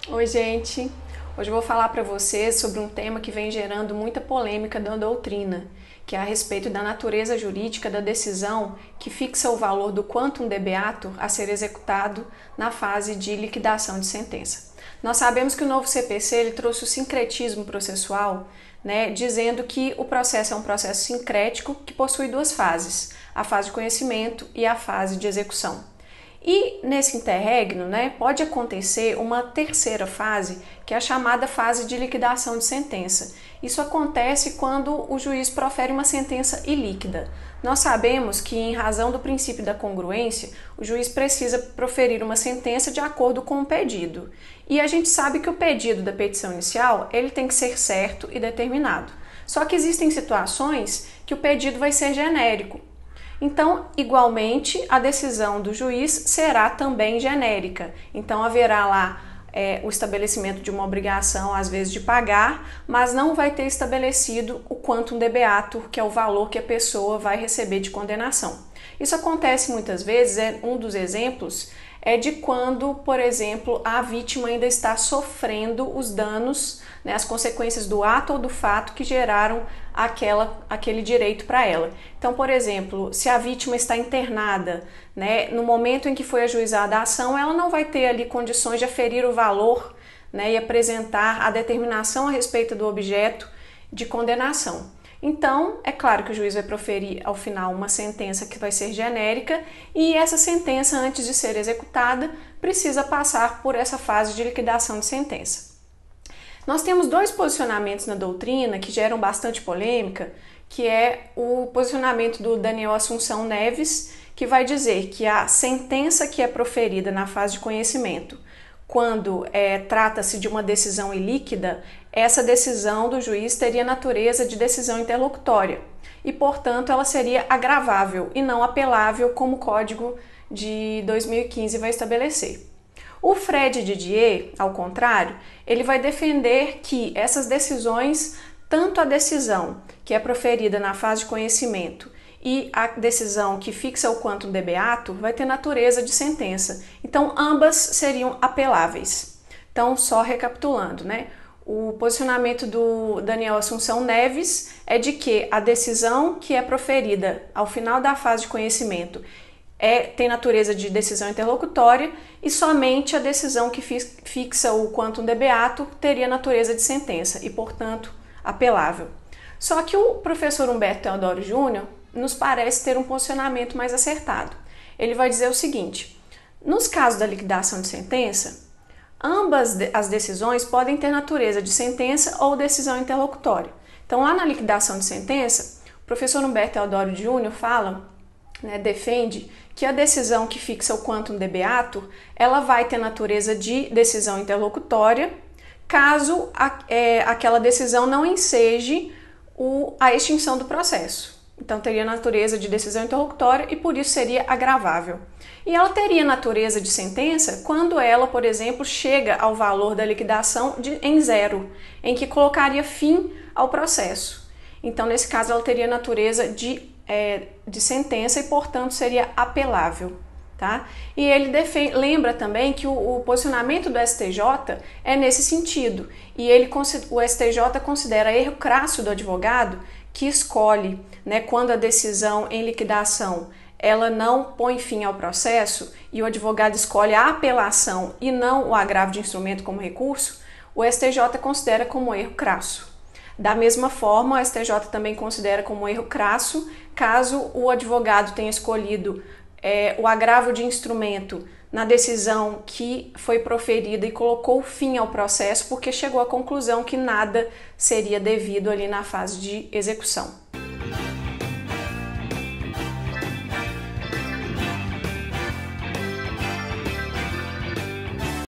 Oi, gente! Hoje eu vou falar para vocês sobre um tema que vem gerando muita polêmica da doutrina, que é a respeito da natureza jurídica da decisão que fixa o valor do quantum de beatur a ser executado na fase de liquidação de sentença. Nós sabemos que o novo CPC ele trouxe o sincretismo processual, dizendo que o processo é um processo sincrético que possui duas fases, a fase de conhecimento e a fase de execução. E nesse interregno, pode acontecer uma terceira fase, que é a chamada fase de liquidação de sentença. Isso acontece quando o juiz profere uma sentença ilíquida. Nós sabemos que, em razão do princípio da congruência, o juiz precisa proferir uma sentença de acordo com o pedido. E a gente sabe que o pedido da petição inicial ele tem que ser certo e determinado. Só que existem situações que o pedido vai ser genérico. Então, igualmente, a decisão do juiz será também genérica. Então, haverá lá o estabelecimento de uma obrigação, às vezes, de pagar, mas não vai ter estabelecido o quantum de beatur, que é o valor que a pessoa vai receber de condenação. Isso acontece muitas vezes, um dos exemplos é de quando, por exemplo, a vítima ainda está sofrendo os danos, as consequências do ato ou do fato que geraram aquele direito para ela. Então, por exemplo, se a vítima está internada, no momento em que foi ajuizada a ação, ela não vai ter ali condições de aferir o valor, e apresentar a determinação a respeito do objeto de condenação. Então, é claro que o juiz vai proferir ao final uma sentença que vai ser genérica e essa sentença, antes de ser executada, precisa passar por essa fase de liquidação de sentença. Nós temos dois posicionamentos na doutrina que geram bastante polêmica, que é o posicionamento do Daniel Assunção Neves, que vai dizer que a sentença que é proferida na fase de conhecimento, quando trata-se de uma decisão ilíquida, essa decisão do juiz teria natureza de decisão interlocutória e, portanto, ela seria agravável e não apelável, como o Código de 2015 vai estabelecer. O Fred Didier, ao contrário, ele vai defender que essas decisões, tanto a decisão que é proferida na fase de conhecimento e a decisão que fixa o quantum de beatur vai ter natureza de sentença. Então, ambas seriam apeláveis. Então, só recapitulando, o posicionamento do Daniel Assunção Neves é de que a decisão que é proferida ao final da fase de conhecimento tem natureza de decisão interlocutória e somente a decisão que fixa o quantum de beatur teria natureza de sentença e, portanto, apelável. Só que o professor Humberto Teodoro Júnior nos parece ter um posicionamento mais acertado. Ele vai dizer o seguinte: nos casos da liquidação de sentença, ambas as decisões podem ter natureza de sentença ou decisão interlocutória. Então, lá na liquidação de sentença, o professor Humberto Teodoro Júnior defende que a decisão que fixa o quantum de beatur, ela vai ter natureza de decisão interlocutória, caso aquela decisão não enseje a extinção do processo. Então, teria natureza de decisão interlocutória e, por isso, seria agravável. E ela teria natureza de sentença quando ela, por exemplo, chega ao valor da liquidação em zero, em que colocaria fim ao processo. Então, nesse caso, ela teria natureza de sentença e, portanto, seria apelável. Tá? E ele lembra também que o posicionamento do STJ é nesse sentido. E o STJ considera erro crasso do advogado que escolhe, quando a decisão em liquidação ela não põe fim ao processo e o advogado escolhe a apelação e não o agravo de instrumento como recurso, o STJ considera como erro crasso. Da mesma forma, o STJ também considera como erro crasso caso o advogado tenha escolhido o agravo de instrumento na decisão que foi proferida e colocou fim ao processo porque chegou à conclusão que nada seria devido ali na fase de execução.